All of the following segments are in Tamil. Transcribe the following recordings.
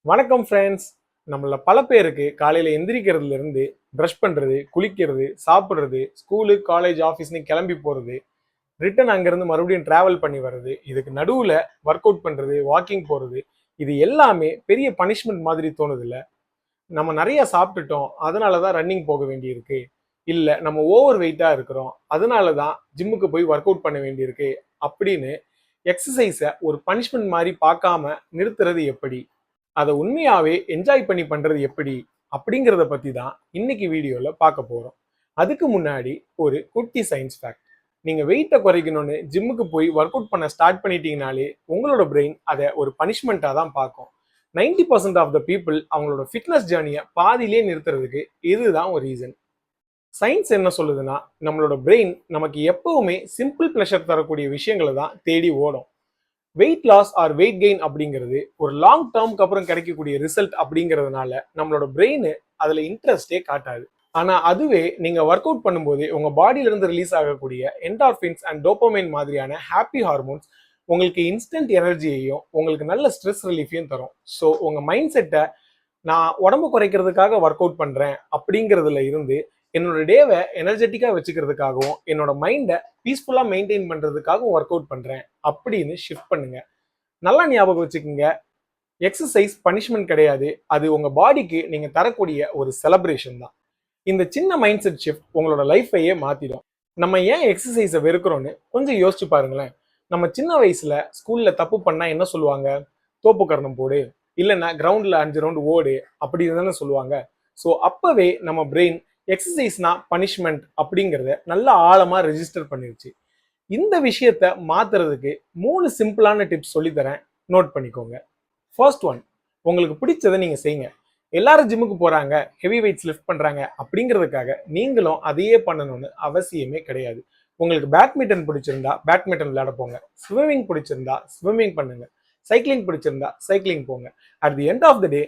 வணக்கம் ஃப்ரெண்ட்ஸ். நம்மள பல பேருக்கு காலையில எந்திரிக்கிறதுல இருந்து ப்ரஷ் பண்றது, குளிக்கிறது, சாப்பிடுறது, ஸ்கூலு, காலேஜ், ஆஃபீஸ்னு கிளம்பி போறது, ரிட்டர்ன் அங்கிருந்து மறுபடியும் டிராவல் பண்ணி வர்றது, இதுக்கு நடுவுல ஒர்க் அவுட் பண்றது, வாக்கிங் போறது, இது எல்லாமே பெரிய பனிஷ்மெண்ட் மாதிரி தோணுதுல்ல. நம்ம நிறைய சாப்பிட்டுட்டோம், அதனாலதான் ரன்னிங் போக வேண்டியிருக்கு. இல்ல நம்ம ஓவர் வெயிட்டா இருக்கிறோம், அதனாலதான் ஜிம்முக்கு போய் ஒர்க் அவுட் பண்ண வேண்டியிருக்கு அப்படின்னு எக்ஸசைஸை ஒரு பனிஷ்மெண்ட் மாதிரி பார்க்காம நிறுத்துறது எப்படி, அதை உண்மையாவே என்ஜாய் பண்ணி பண்றது எப்படி அப்படிங்கிறத பத்தி தான் இன்னைக்கு வீடியோல பார்க்க போறோம். அதுக்கு முன்னாடி ஒரு குட்டி சயின்ஸ் ஃபேக்ட். நீங்க வெயிட்டை குறைக்கணும்னு ஜிம்முக்கு போய் ஒர்க் அவுட் பண்ண ஸ்டார்ட் பண்ணிட்டீங்கனாலே உங்களோட பிரெயின் அதை ஒரு பனிஷ்மெண்ட்டா தான் பார்க்கும். 90% ஆஃப் த பீப்புள் அவங்களோட ஃபிட்னஸ் ஜேர்னியை பாதியிலே நிறுத்துறதுக்கு இதுதான் ஒரு ரீசன். சயின்ஸ் என்ன சொல்லுதுன்னா, நம்மளோட பிரெயின் நமக்கு எப்பவுமே சிம்பிள் ப்ளஷர் தரக்கூடிய விஷயங்களை தான் தேடி ஓடும். Weight loss or weight gain அப்படிங்கிறது ஒரு லாங் டேர்ம்க்கு அப்புறம் கிடைக்கக்கூடிய ரிசல்ட் அப்படிங்கிறதுனால நம்மளோட பிரெயின் அதுல இன்ட்ரெஸ்டே காட்டாது. ஆனா அதுவே நீங்க ஒர்க் அவுட் பண்ணும்போது உங்க பாடியில இருந்து ரிலீஸ் ஆகக்கூடிய என்டார்பின்ஸ் அண்ட் டோபமைன் மாதிரியான ஹாப்பி ஹார்மோன்ஸ் உங்களுக்கு இன்ஸ்டன்ட் எனர்ஜியையும் உங்களுக்கு நல்ல ஸ்ட்ரெஸ் ரிலீஃபையும் தரும். ஸோ உங்க மைண்ட் செட்டை நான் உடம்பு குறைக்கிறதுக்காக ஒர்க் அவுட் பண்றேன் அப்படிங்கிறதுல இருந்து என்னோட டேவை எனர்ஜெட்டிக்கா வச்சுக்கிறதுக்காகவும் என்னோட மைண்டை பீஸ்ஃபுல்லா மெயின்டைன் பண்றதுக்காகவும் ஒர்க் அவுட் பண்றேன் அப்படின்னு ஷிஃப்ட் பண்ணுங்க. நல்லா ஞாபகம் வச்சுக்கோங்க, எக்ஸசைஸ் பனிஷ்மெண்ட் கிடையாது, அது உங்க பாடிக்கு நீங்க தரக்கூடிய ஒரு செலிப்ரேஷன் தான். இந்த சின்ன மைண்ட் செட் ஷிஃப்ட் உங்களோட லைஃபையே மாத்திடும். நம்ம ஏன் எக்ஸசைஸை வெறுக்கிறோன்னு கொஞ்சம் யோசிச்சு பாருங்களேன். நம்ம சின்ன வயசுல ஸ்கூல்ல தப்பு பண்ணா என்ன சொல்லுவாங்க? தோப்பு கரணம் போடு, இல்லைன்னா கிரவுண்ட்ல 5 ரவுண்டு ஓடு அப்படின்னு தானே சொல்லுவாங்க. ஸோ அப்பவே நம்ம பிரெயின் எக்ஸசைஸ்னா பனிஷ்மெண்ட் அப்படிங்கிறத நல்லா ஆழமா ரெஜிஸ்டர் பண்ணிருச்சு. இந்த விஷயத்த மாத்துறதுக்கு 3 சிம்பிளான டிப்ஸ் சொல்லித்தரேன், நோட் பண்ணிக்கோங்க. ஃபர்ஸ்ட் ஒன், உங்களுக்கு பிடிச்சதை நீங்க செய்யுங்க. எல்லாரும் ஜிம்முக்கு போறாங்க, ஹெவி வெயிட்ஸ் லிஃப்ட் பண்றாங்க அப்படிங்கிறதுக்காக நீங்களும் அதையே பண்ணணும்னு அவசியமே கிடையாது. உங்களுக்கு பேட்மிண்டன் பிடிச்சிருந்தா பேட்மிண்டன் விளையாட போங்க, ஸ்விம்மிங் பிடிச்சிருந்தா ஸ்விம்மிங் பண்ணுங்க, சைக்கிளிங் பிடிச்சிருந்தா சைக்கிளிங் போங்க. At the end of the day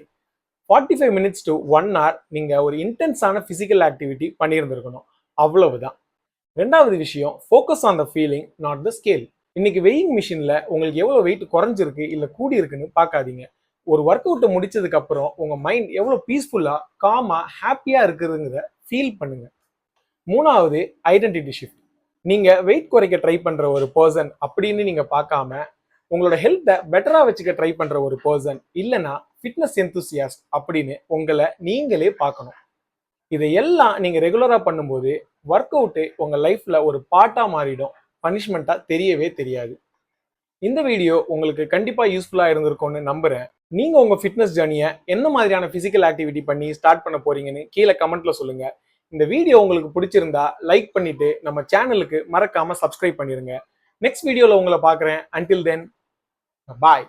45 minutes to 1 hour நீங்க ஒரு இன்டென்ஸான பிசிக்கல் ஆக்டிவிட்டி பண்ணியிருந்திருக்கணும், அவ்வளவுதான். ரெண்டாவது விஷயம், focus on the feeling not the scale. இன்னைக்கு வெயிங் மிஷின்ல உங்களுக்கு எவ்வளவு வெயிட் குறைஞ்சிருக்கு இல்ல கூடி இருக்குன்னு பார்க்காதீங்க. ஒரு ஒர்க் அவுட்டை முடிச்சதுக்கு அப்புறம் உங்க மைண்ட் எவ்வளவு பீஸ்ஃபுல்லா, காமா, ஹாப்பியா இருக்குதுங்கிறத ஃபீல் பண்ணுங்க. மூணாவது, ஐடென்டிட்டி ஷிஃப்ட். நீங்க வெயிட் குறைக்க ட்ரை பண்ற ஒரு பர்சன் அப்படின்னு நீங்க பார்க்காம உங்களோட ஹெல்த்தை பெட்டரா வச்சுக்க ட்ரை பண்ற ஒரு பர்சன், இல்லைன்னா ஃபிட்னஸ் எந்தூசியாஸ்ட் அப்படின்னு உங்களை நீங்களே பார்க்கணும். இதையெல்லாம் நீங்க ரெகுலரா பண்ணும்போது ஒர்க் அவுட்டு உங்க லைஃப்ல ஒரு பார்ட்டா மாறிடும், பனிஷ்மெண்டா தெரியவே தெரியாது. இந்த வீடியோ உங்களுக்கு கண்டிப்பா யூஸ்ஃபுல்லா இருந்திருக்கும்னு நம்புறேன். நீங்க உங்க ஃபிட்னஸ் ஜர்னியை என்ன மாதிரியான பிசிக்கல் ஆக்டிவிட்டி பண்ணி ஸ்டார்ட் பண்ண போறீங்கன்னு கீழே கமெண்ட்ல சொல்லுங்க. இந்த வீடியோ உங்களுக்கு பிடிச்சிருந்தா லைக் பண்ணிட்டு நம்ம சேனலுக்கு மறக்காம சப்ஸ்கிரைப் பண்ணிருங்க. நெக்ஸ்ட் வீடியோல உங்களை பார்க்குறேன். அன்டில் தென், பாய்.